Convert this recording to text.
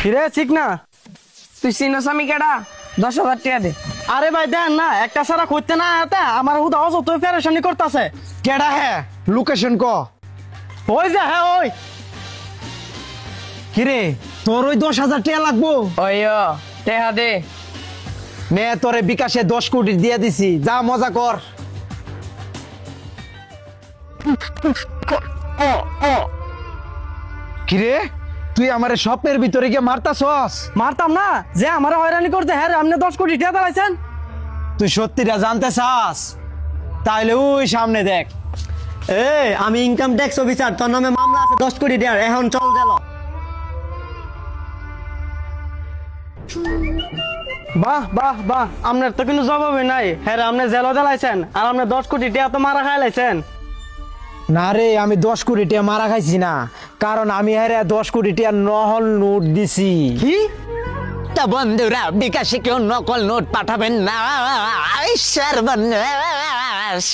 কিরে ঠিক না? তুই চিনস আমি কেডা? 10,000 টাকা দে। আরে ভাই দেন না, একটা সারা করতে না আতা আমার হুদা অযত পেরেশানি করতেছে। কেডা হ্যাঁ লোকেশন ক। ওই যে হ্যাঁ ওই। কিরে তোর ওই 10,000 টাকা লাগবো? ওইও টাকা দে। নে তোরে বিকাশে 10 কোটি দিয়ে দিছি, যা মজা কর। কিরে তুই আমারে স্বপ্নের ভিতরে গিয়ে মারতাছস? মারতাম না, যে আমার হয়রানি করতে হ্যাঁ আপনি 10 কোটি টাকা দিয়েছেন। তুই সত্যিটা জানতে চাস? তাইলে ওই সামনে দেখ। আমি ইনকাম ট্যাক্স অফিসার, তোর নামে মামলা আছে 10 কোটি টাকার। এখন চল গেল। বাহ বাহ বাহ, আপনার তো কোনো জবাবই নাই। হ্যাঁ আপনি জেলও দিলাইছেন আর আপনি 10 কোটি টাকা তো মারা খাইলাইছেন। না রে, আমি 10 কোটি টাকা মারা খাইছি না, কারণ আমি হারে 10 কোটি টাকা নহল নোট দিছি। কি? তা বন্ধুরা, বিকাশে কেউ নকল নোট পাঠাবেন না, সর্বনাশ।